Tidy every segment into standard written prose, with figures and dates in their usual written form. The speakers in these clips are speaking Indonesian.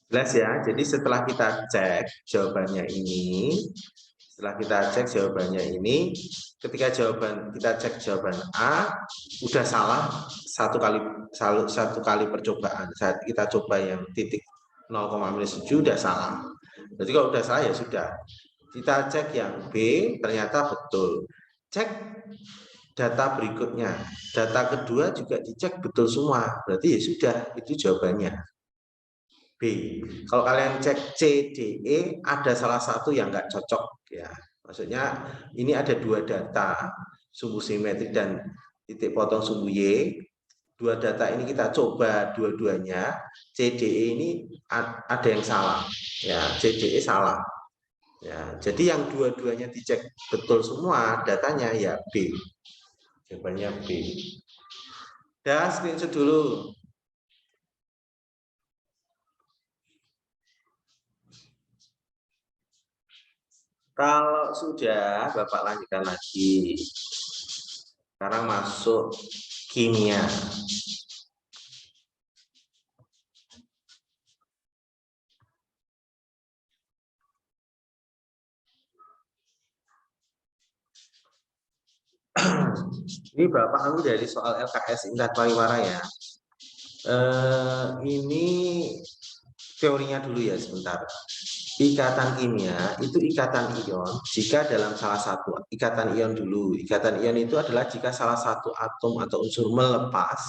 Jelas ya. Jadi setelah kita cek jawabannya ini, ketika kita cek jawaban A udah salah satu kali percobaan. Saat kita coba yang titik 0,7 udah salah. Berarti kalau udah salah ya sudah. Kita cek yang B ternyata betul. Cek data berikutnya. Data kedua juga dicek betul semua. Berarti ya sudah, itu jawabannya. B. Kalau kalian cek C, D, E, ada salah satu yang nggak cocok. Ya, maksudnya ini ada dua data, sumbu simetrik dan titik potong sumbu Y. Dua data ini kita coba dua-duanya. C, D, E ini ada yang salah. Ya, C, D, E salah. Ya, jadi yang dua-duanya dicek betul semua datanya ya B. Jawabannya B. Dan screenshot dulu. Kalau sudah, Bapak lanjutkan lagi. Sekarang masuk kimia. Ini Bapak ambil dari soal LKS Indah Pariwara ya. Ini teorinya dulu ya sebentar. Ikatan kimia itu ikatan ion jika dalam salah satu ikatan ion dulu. Ikatan ion itu adalah jika salah satu atom atau unsur melepas,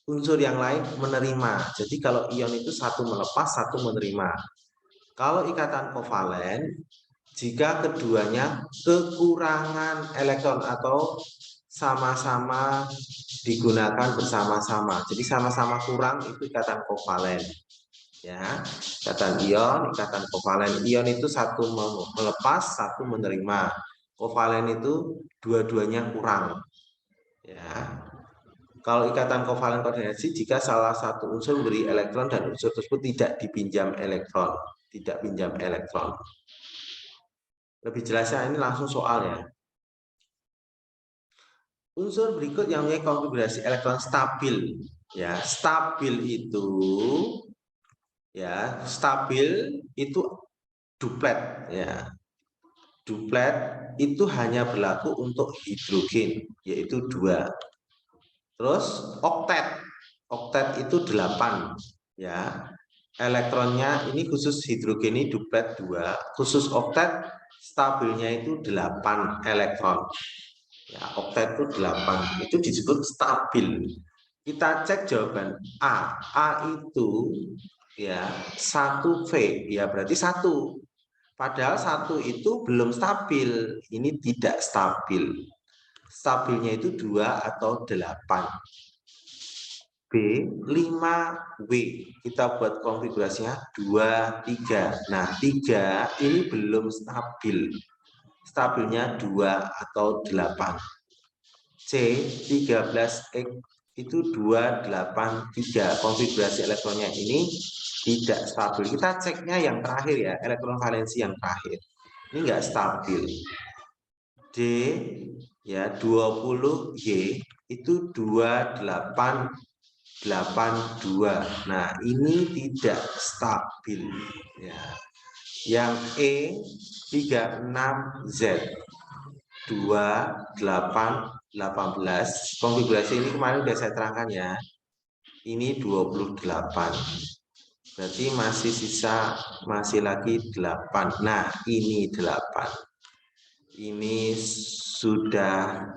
unsur yang lain menerima. Jadi kalau ion itu satu melepas, satu menerima. Kalau ikatan kovalen, jika keduanya kekurangan elektron atau sama-sama digunakan bersama-sama. Jadi sama-sama kurang itu ikatan kovalen. Ya, ikatan ion, ikatan kovalen. Ion itu satu melepas, satu menerima. Kovalen itu dua-duanya kurang. Ya. Kalau ikatan kovalen koordinasi jika salah satu unsur memberi elektron dan unsur tersebut tidak dipinjam elektron, tidak pinjam elektron. Lebih jelasnya ini langsung soal ya. Unsur berikut yang mempunyai konfigurasi elektron stabil. Ya, stabil itu duplet ya. Duplet itu hanya berlaku untuk hidrogen yaitu 2. Terus oktet. Oktet itu 8 ya. Elektronnya ini khusus hidrogen ini duplet 2, khusus oktet stabilnya itu 8 elektron. Ya, oktet itu 8, itu disebut stabil. Kita cek jawaban A. A itu ya 1V, ya berarti 1. Padahal 1 itu belum stabil, ini tidak stabil. Stabilnya itu 2 atau 8. B, 5W. Kita buat konfigurasinya 2, 3. Nah, 3 ini belum stabil. Stabilnya 2 atau 8. C, 13X itu 283. Konfigurasi elektronnya ini tidak stabil. Kita ceknya yang terakhir ya, elektron valensi yang terakhir. Ini enggak stabil. D ya 20Y itu 2882. Nah, ini tidak stabil ya. Yang E 36Z 2818. Konfigurasi ini kemarin sudah saya terangkan ya. Ini 28. Berarti masih lagi 8. Nah, ini 8.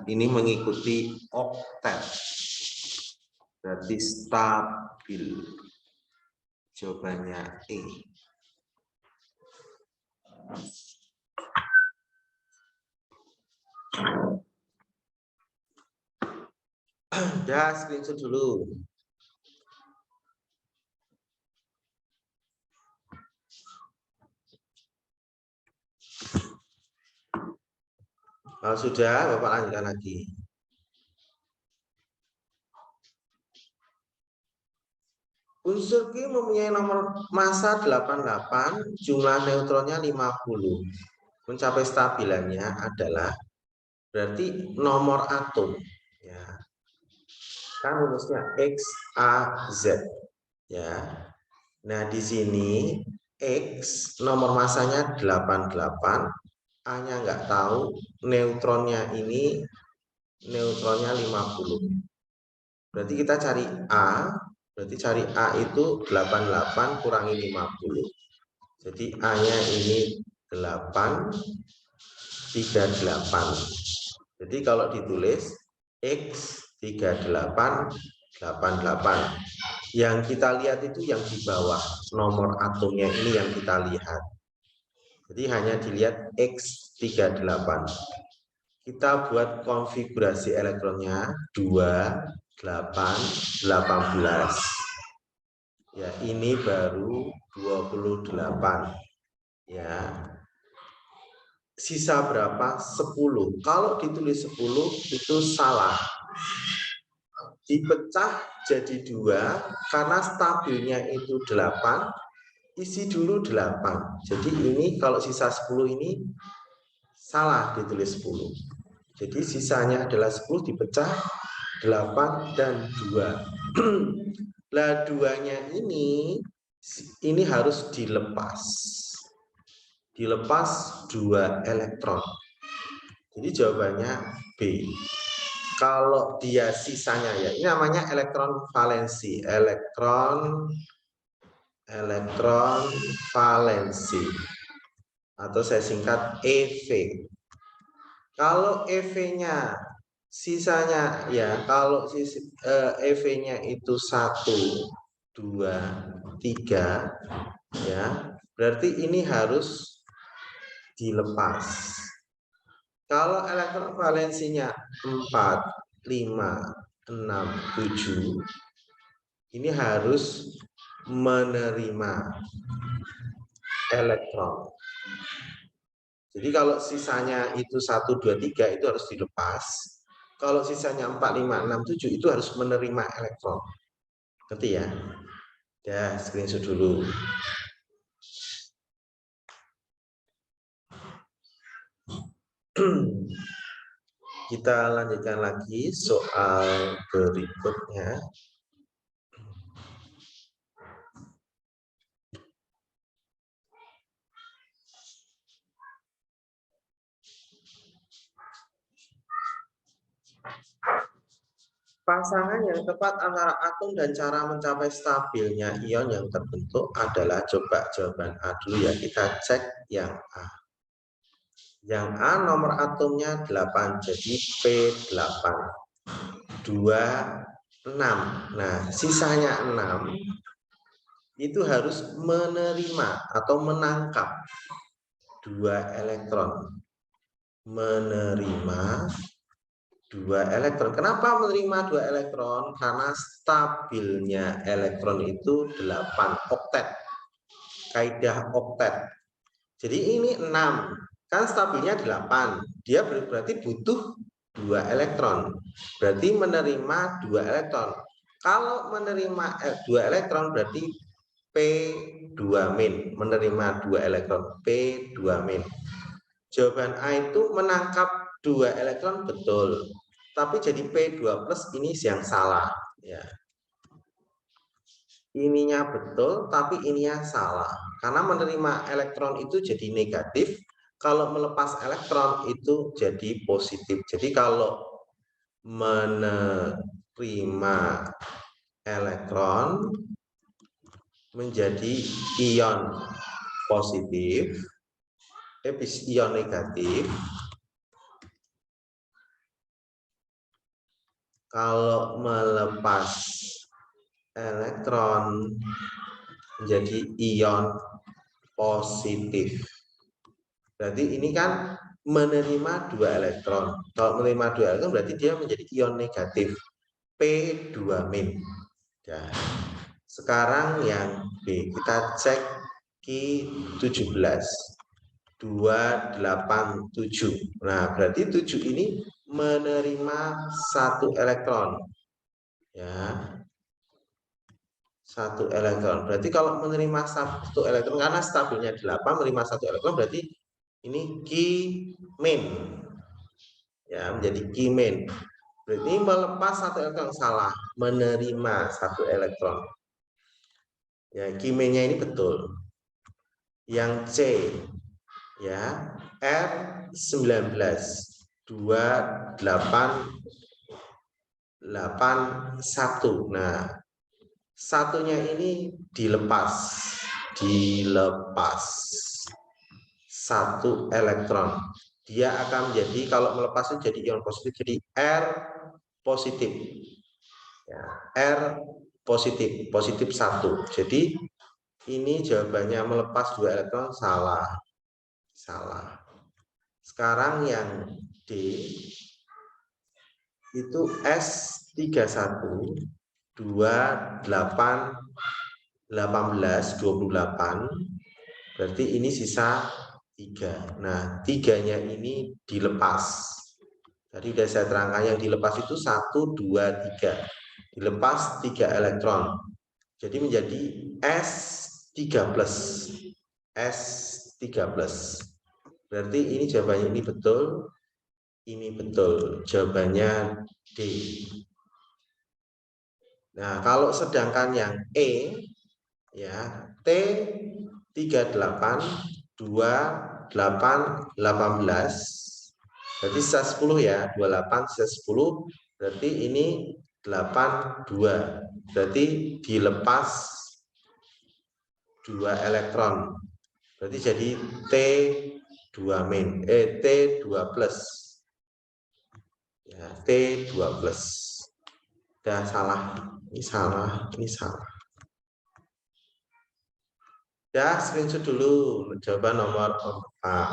Ini mengikuti oktet. Berarti stabil. Jawabannya E. Udah, screenshot dulu. Kalau sudah, Bapak lanjutkan lagi. Unsur Q mempunyai nomor massa 88, jumlah neutronnya 50. Mencapai stabilannya adalah berarti nomor atom ya. Kan rumusnya X A Z ya. Nah, di sini X nomor masanya 88, A-nya nggak tahu, neutronnya ini neutronnya 50. Berarti kita cari A, berarti cari A itu 88 kurangi 50. Jadi A-nya ini 8, 38. Jadi kalau ditulis X 38, 88. Yang kita lihat itu yang di bawah, nomor atomnya ini yang kita lihat. Jadi hanya dilihat X 38. Kita buat konfigurasi elektronnya 2, 8, 18. Ya, ini baru 28. Ya. Sisa berapa? 10. Kalau ditulis 10 itu salah. Dipecah jadi 2 karena stabilnya itu 8, isi dulu 8. Jadi ini kalau sisa 10 ini salah ditulis 10. Jadi sisanya adalah 10 dipecah 8 dan 2. Lah 2-nya ini harus dilepas. Dilepas 2 elektron. Jadi jawabannya B. Kalau dia sisanya ya, ini namanya elektron valensi, elektron valensi, atau saya singkat EV. Kalau EV-nya sisanya ya, kalau EV-nya itu 1, 2, 3 ya, berarti ini harus dilepas. Kalau elektron valensinya 4, 5, 6, 7, ini harus menerima elektron. Jadi kalau sisanya itu 1, 2, 3 itu harus dilepas. Kalau sisanya 4, 5, 6, 7 itu harus menerima elektron. Ngerti ya? Ya, screenshot dulu. Kita lanjutkan lagi soal berikutnya. Pasangan yang tepat antara atom dan cara mencapai stabilnya ion yang terbentuk adalah, coba jawaban A dulu ya, kita cek yang A. Yang A nomor atomnya 8, jadi P8. 2, 6. Nah, sisanya 6 itu harus menerima atau menangkap 2 elektron. Menerima 2 elektron. Kenapa menerima 2 elektron? Karena stabilnya elektron itu 8 oktet. Kaidah oktet. Jadi ini 6. Kan stabilnya 8. Dia berarti butuh 2 elektron. Berarti menerima 2 elektron. Kalau menerima 2 elektron berarti P2-, menerima 2 elektron, P2-. Jawaban A itu menangkap 2 elektron betul. Tapi jadi P2+ ini yang salah ya. Ininya betul tapi ininya salah. Karena menerima elektron itu jadi negatif, kalau melepas elektron itu jadi positif. Jadi kalau menerima elektron menjadi ion positif, ion negatif. Kalau melepas elektron menjadi ion positif. Berarti ini kan menerima 2 elektron. Kalau menerima 2 elektron berarti dia menjadi ion negatif, P2-. Ya. Sekarang yang B, kita cek Q17. 287. Nah, berarti 7 ini menerima 1 elektron. Ya. 1 elektron. Berarti kalau menerima 1 elektron, karena stabilnya 8, menerima 1 elektron berarti ini Q-. Ya, menjadi Q-. Berarti melepas 1 elektron, salah, menerima 1 elektron. Ya, Q-mainnya ini betul. Yang C ya, R19 2881. Nah, satunya ini dilepas satu elektron. Dia akan menjadi, kalau melepas itu jadi ion positif, jadi R positif. Ya, R positif 1. Jadi ini jawabannya melepas 2 elektron, salah. Sekarang yang D itu S31 28 18 28, berarti ini sisa 3. Nah, 3-nya ini dilepas. Tadi sudah saya terangkan, yang dilepas itu 1 2 3. Dilepas 3 elektron. Jadi menjadi S3+. Berarti ini jawabannya ini betul. Ini betul. Jawabannya D. Nah, kalau sedangkan yang E ya, T38 28 18, berarti sisa 10 ya, 28 sisa 10, berarti ini 82, berarti dilepas 2 elektron, berarti jadi T2 plus ya, T2 plus. Udah salah, ini salah. Ya, screenshot dulu jawaban nomor 4.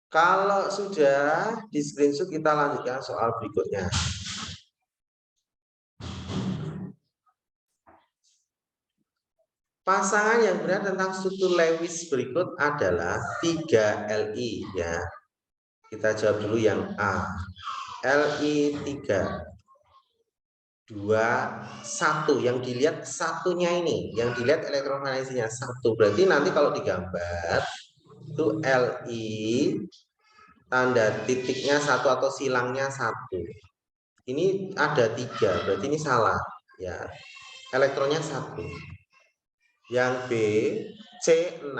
Kalau sudah di screenshot, kita lanjutkan soal berikutnya. Pasangan yang benar tentang struktur Lewis berikut adalah 3Li ya. Kita jawab dulu yang A. Li 3 2 1, yang dilihat satunya ini, yang dilihat elektron valensinya 1. Berarti nanti kalau digambar itu Li tanda titiknya 1 atau silangnya 1. Ini ada 3, berarti ini salah ya. Elektronnya 1. Yang B C6,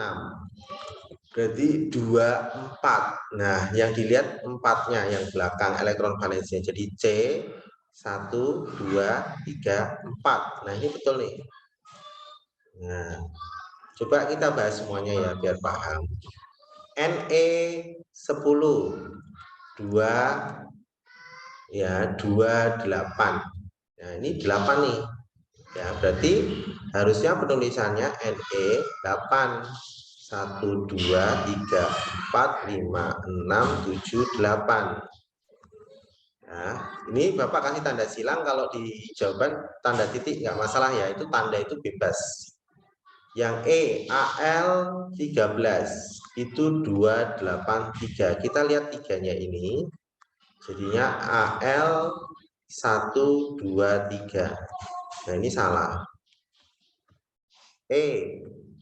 berarti 2 4. Nah, yang dilihat 4-nya yang belakang elektron valensinya, jadi C 1 2 3 4. Nah, ini betul nih. Nah, coba kita bahas semuanya ya biar paham. Ne 10 2 ya 28. Nah, ini 8 nih. Ya, berarti harusnya penulisannya Ne 8. 1 2 3 4 5 6 7 8. Nah, ini Bapak kasih tanda silang, kalau di jawaban tanda titik nggak masalah ya, itu tanda itu bebas. Yang E AL 13 itu 283. Kita lihat 3-nya ini. Jadinya AL 123. Nah, ini salah.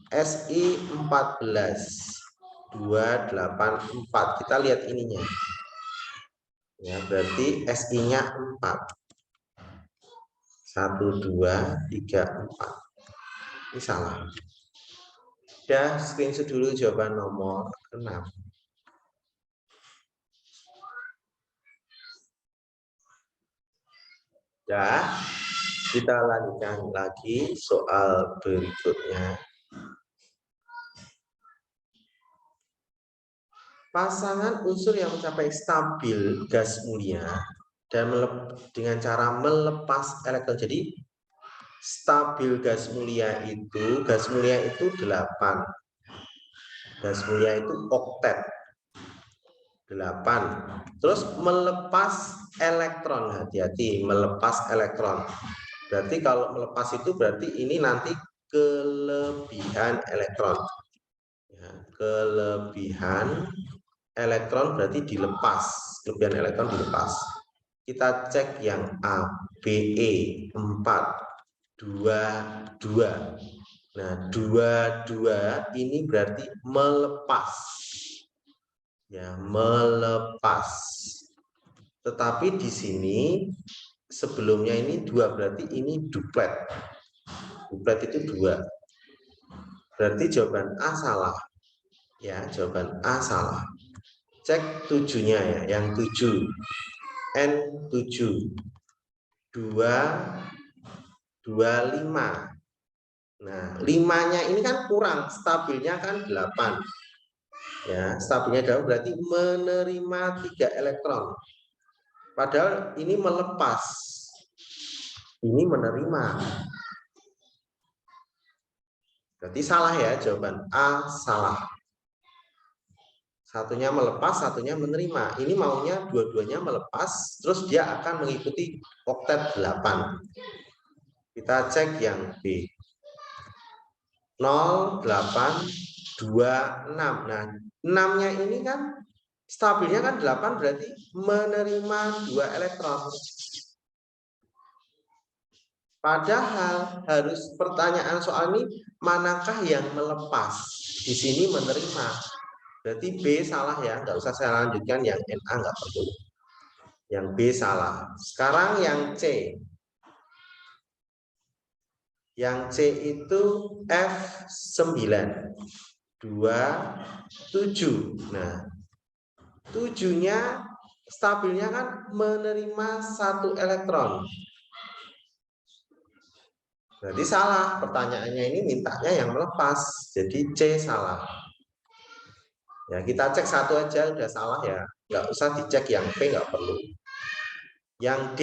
SI 14 284. Kita lihat ininya. Ya, berarti SI-nya 4. 1 2 3 4. Ini salah. Ya, screenshot dulu jawaban nomor 6. Ya, kita lanjutkan lagi soal berikutnya. Pasangan unsur yang mencapai stabil gas mulia dan dengan cara melepas elektron. Jadi stabil gas mulia itu 8. Gas mulia itu oktet 8. Terus melepas elektron, hati-hati, melepas elektron. Berarti kalau melepas itu berarti ini nanti kelebihan elektron. Ya, kelebihan elektron berarti dilepas, kelebihan elektron dilepas. Kita cek yang A, BE 4 2 2. Nah, dua ini berarti melepas. Ya, melepas. Tetapi di sini sebelumnya ini 2 berarti ini duplet. Duplet itu 2. Berarti jawaban A salah. Ya, jawaban A salah. Cek 7-nya ya, yang 7. N7. 2, 25. Nah, 5-nya ini kan kurang, stabilnya kan 8. Ya, stabilnya jauh berarti menerima 3 elektron. Padahal ini melepas. Ini menerima. Berarti salah ya, jawaban A salah. Satunya melepas, satunya menerima. Ini maunya dua-duanya melepas, terus dia akan mengikuti oktet 8. Kita cek yang B. 0, 8, 2, 6. Nah, 6-nya ini kan stabilnya kan 8 berarti menerima 2 elektron. Padahal harus pertanyaan soal ini manakah yang melepas? Di sini menerima. Berarti B salah ya, nggak usah saya lanjutkan, yang NA nggak perlu. Yang B salah. Sekarang yang C. Yang C itu F9. 2, 7. Nah, 7-nya stabilnya kan menerima 1 elektron. Berarti salah. Pertanyaannya ini mintanya yang melepas. Jadi C salah. Ya, kita cek satu aja udah salah ya. Nggak usah dicek yang P, nggak perlu. Yang D.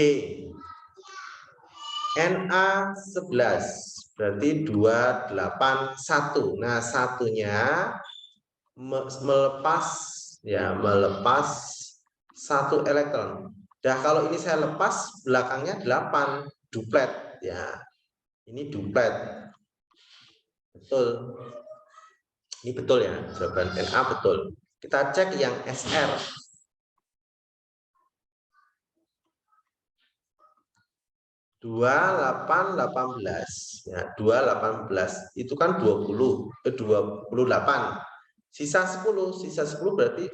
Na11. Berarti 281. Nah, satunya melepas ya, melepas 1 elektron. Nah, kalau ini saya lepas belakangnya 8, duplet ya. Ini duplet. Betul. Ini betul ya, jawaban NA betul. Kita cek yang SR. 2818 ya, 218 itu kan 28. Sisa 10 berarti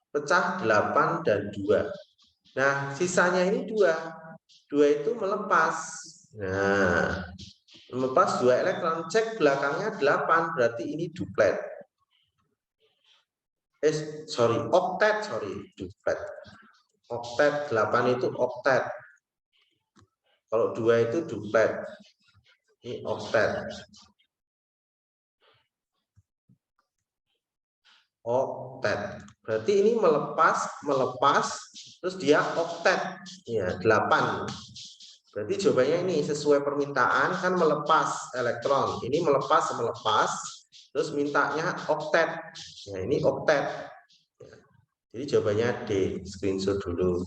pecah 8 dan 2. Nah, sisanya ini 2 itu melepas. Nah, melepas 2 elektron, cek belakangnya 8 berarti ini duplet. Oktet, duplet. Oktet 8 itu oktet. Kalau 2 itu duplet. Ini oktet. Oktet. Berarti ini melepas, terus dia oktet. Ya, 8. Berarti jawabannya ini sesuai permintaan kan melepas elektron. Ini melepas, terus mintanya oktet. Nah, ini oktet. Jadi jawabannya D. Screenshot dulu.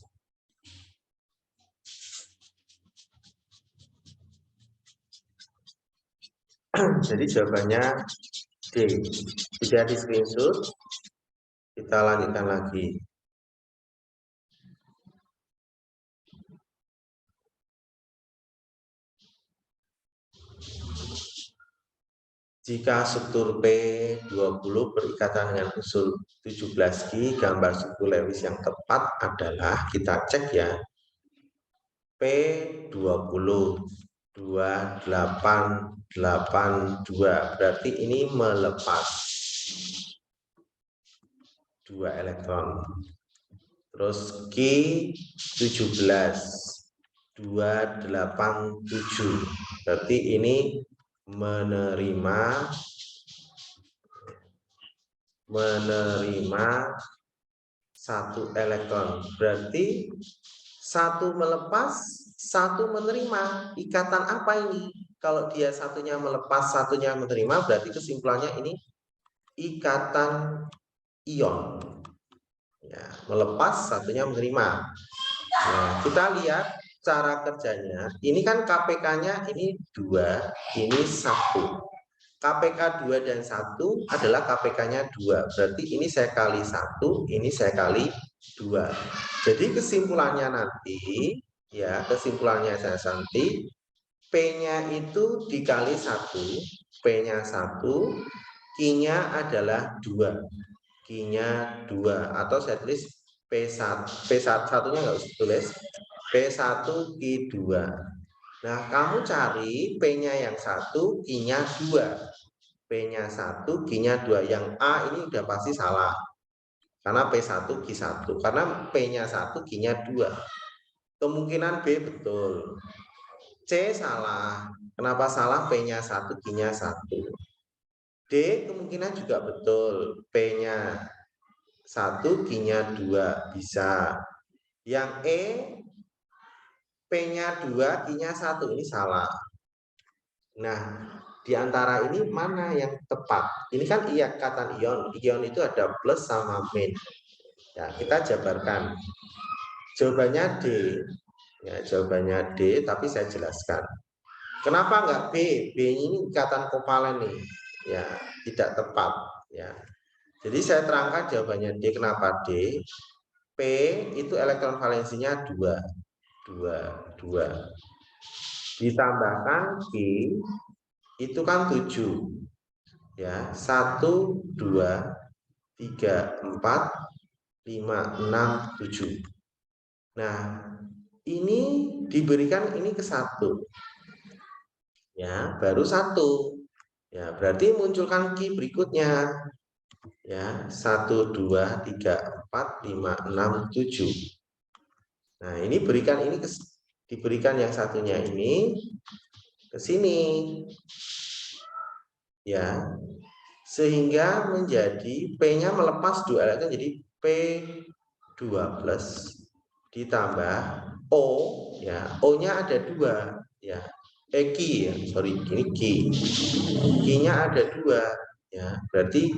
Jadi jawabannya D. Tidak di screenshot. Kita lanjutkan lagi. Jika struktur P20 berikatan dengan usul 17Q, gambar suku Lewis yang tepat adalah, kita cek ya, P20 2882, berarti ini melepas 2 elektron. Terus Q17 287, berarti ini menerima 1 elektron. Berarti 1 melepas, 1 menerima. Ikatan apa ini? Kalau dia satunya melepas, satunya menerima, berarti kesimpulannya ini ikatan ion. Ya, melepas, satunya menerima. Nah, kita lihat cara kerjanya. Ini kan KPK-nya ini 2, ini 1. KPK 2 dan 1 adalah KPK-nya 2. Berarti ini saya kali 1, ini saya kali 2. Jadi kesimpulannya nanti, ya, kesimpulannya saya nanti, P-nya itu dikali 1, P-nya 1, Q-nya adalah 2. Q-nya 2. Atau saya tulis P1. P1-nya nggak usah tulis. P1, Q2. Nah, kamu cari P-nya yang 1, Q-nya 2. P-nya 1, Q-nya 2. Yang A ini udah pasti salah. Karena P1, Q1. Karena P-nya 1, Q-nya 2. Kemungkinan B betul. C salah. Kenapa salah? P-nya 1, Q-nya 1. D kemungkinan juga betul. P-nya 1, Q-nya 2. Bisa. Yang E, P-nya 2, Q-nya 1. Ini salah. Nah, di antara ini mana yang tepat? Ini kan ikatan ion. Ion itu ada plus sama min. Ya, kita jabarkan. Jawabannya D. Ya, jawabannya D, tapi saya jelaskan. Kenapa enggak B? B ini ikatan kovalen nih. Ya, tidak tepat. Ya. Jadi saya terangkan jawabannya D. Kenapa D? P itu elektron valensinya 2. 2. Ditambahkan Q itu kan 7. Ya, 1, 2, 3, 4, 5, 6, 7. Nah, ini diberikan ini ke 1. Ya, baru 1. Ya, berarti munculkan Q berikutnya. Ya, 1, 2, 3, 4, 5, 6, 7. Nah, ini diberikan yang satunya ini ke sini. Ya. Sehingga menjadi P-nya melepas 2 elektron jadi P2+ ditambah O, ya. O-nya ada 2, ya. Q ya, sorry, ini Q. Q-nya ada 2, ya. Berarti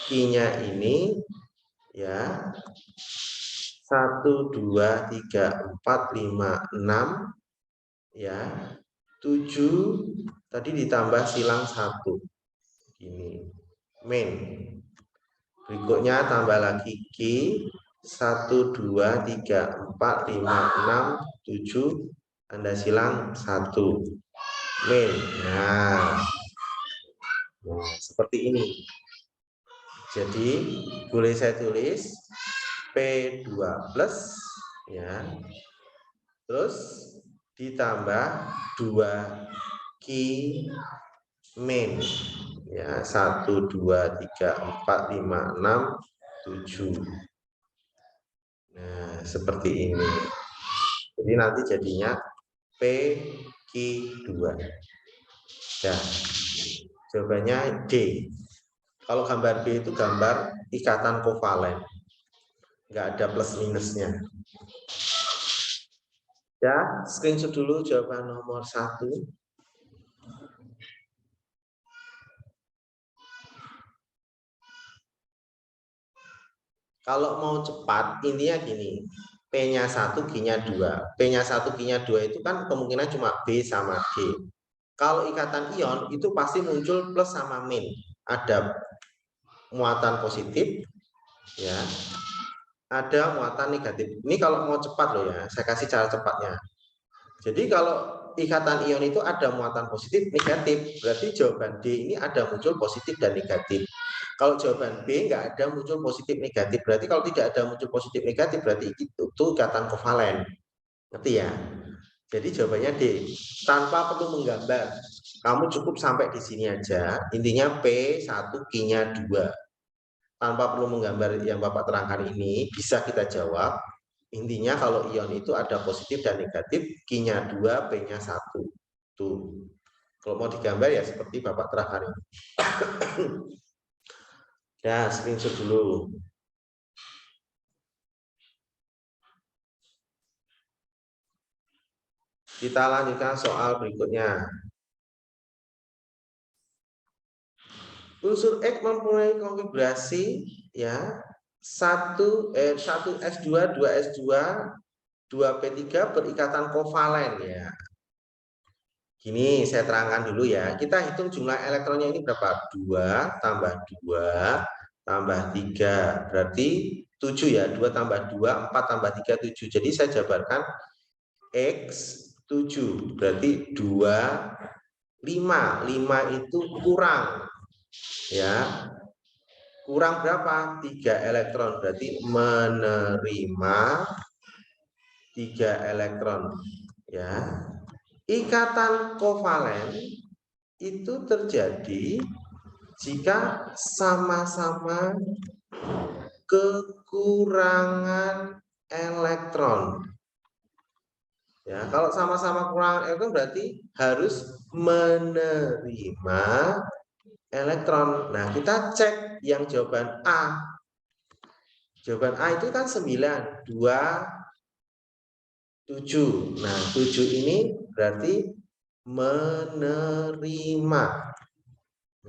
Q-nya ini ya 1, 2, 3, 4, 5, 6 ya 7 tadi ditambah silang 1 ini min. Berikutnya tambah lagi Q 1, 2, 3, 4, 5, 6, 7 tanda silang 1 min. Nah, seperti ini. Jadi boleh saya tulis P2+ ya. Terus ditambah 2Q min ya 1, 2, 3, 4, 5, 6, 7. Nah, seperti ini. Jadi nanti jadinya PQ2. Ya, jawabannya D. Kalau gambar B itu gambar ikatan kovalen. Nggak ada plus minusnya. Ya, screenshot dulu jawaban nomor 1. Kalau mau cepat, intinya gini. P-nya 1, Q-nya 2. P-nya 1, Q-nya 2 itu kan kemungkinan cuma B sama D. Kalau ikatan ion itu pasti muncul plus sama min. Ada muatan positif, ya. Ada muatan negatif. Ini kalau mau cepat loh ya, saya kasih cara cepatnya. Jadi kalau ikatan ion itu ada muatan positif, negatif. Berarti jawaban D ini ada muncul positif dan negatif. Kalau jawaban B nggak ada muncul positif negatif, berarti kalau tidak ada muncul positif negatif, berarti itu ikatan kovalen. Ngerti ya? Jadi jawabannya D. Tanpa perlu menggambar. Kamu cukup sampai di sini aja. Intinya P1 Q-nya 2. Tanpa perlu menggambar yang Bapak terangkan ini, bisa kita jawab. Intinya kalau ion itu ada positif dan negatif, Q-nya 2, P-nya 1. Tuh. Kalau mau digambar ya seperti Bapak terangkan ini. Ya, screenshot dulu. Kita lanjutkan soal berikutnya. Unsur X mempunyai konfigurasi ya 1 S2, 2 S2, 2 P3 berikatan kovalen ya. Gini, saya terangkan dulu ya. Kita hitung jumlah elektronnya ini berapa? 2 tambah 2 tambah 3. Berarti 7 ya. 2 tambah 2, 4 tambah 3, 7. Jadi saya jabarkan X 7. Berarti 2, 5 itu kurang, ya. Kurang berapa? 3 elektron, berarti menerima 3 elektron, ya. Ikatan kovalen itu terjadi jika sama-sama kekurangan elektron. Ya, kalau sama-sama kurang elektron berarti harus menerima elektron. Nah, kita cek yang jawaban A. Jawaban A itu kan 9, 2, 7. Nah, 7 ini berarti menerima,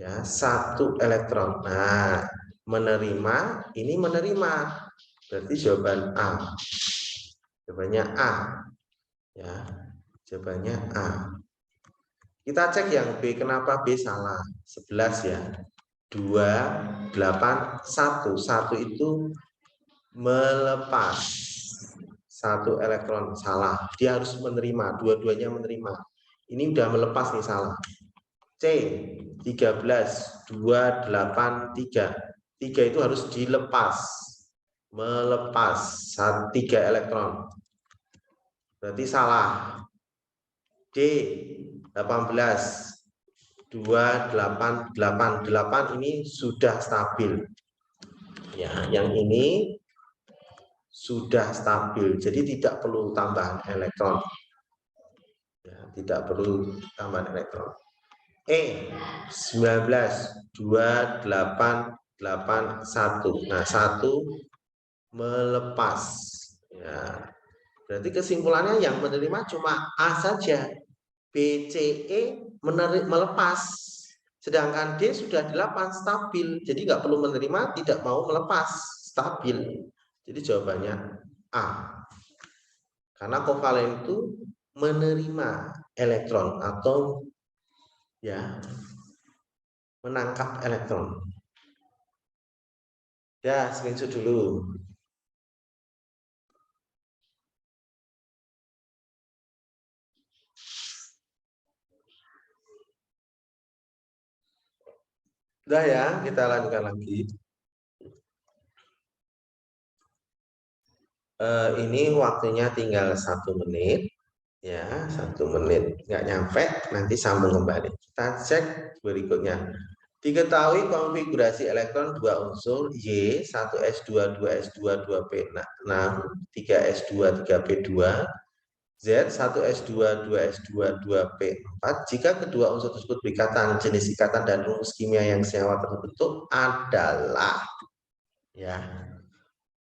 ya, 1 elektron. Nah, menerima, ini menerima. Berarti jawaban A. Jawabannya A. Ya, jawabannya A. Kita cek yang B, kenapa B salah? 11 ya. 2, 8, 1. 1 itu melepas 1 elektron, salah. Dia harus menerima, dua-duanya menerima. Ini udah melepas nih, salah. C, 13, 2, 8, 3. 3 itu harus dilepas. Melepas 3 elektron. Berarti salah. D, 18, 2, 8, 8. 8 ini sudah stabil. Ya, yang ini sudah stabil. Jadi tidak perlu tambahan elektron. Ya, tidak perlu tambahan elektron. E, 19, 2, 8, 8, 1. Nah, 1 melepas. Ya. Berarti kesimpulannya yang menerima cuma A saja. B, C, E melepas. Sedangkan D sudah 8, stabil. Jadi nggak perlu menerima, tidak mau melepas, stabil. Jadi jawabannya A. Karena kovalen itu menerima elektron atau, ya, menangkap elektron. Ya, screenshot dulu. Udah ya, kita lanjutkan lagi. Ini waktunya tinggal 1 menit. Ya, 1 menit. Nggak nyampe, nanti sambung kembali. Kita cek berikutnya. Diketahui konfigurasi elektron 2 unsur Y, 1s2, 2s2, 2p6, 3s2, 3p2, Z, 1s2, 2s2, 2p4. Jika kedua unsur tersebut berikatan, jenis ikatan dan rumus kimia yang senyawa terbentuk adalah, ya,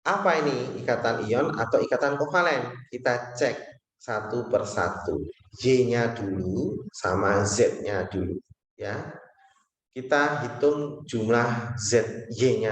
apa ini? Ikatan ion atau ikatan kovalen? Kita cek satu persatu. Y-nya dulu sama Z-nya dulu, ya. Kita hitung jumlah ZY-nya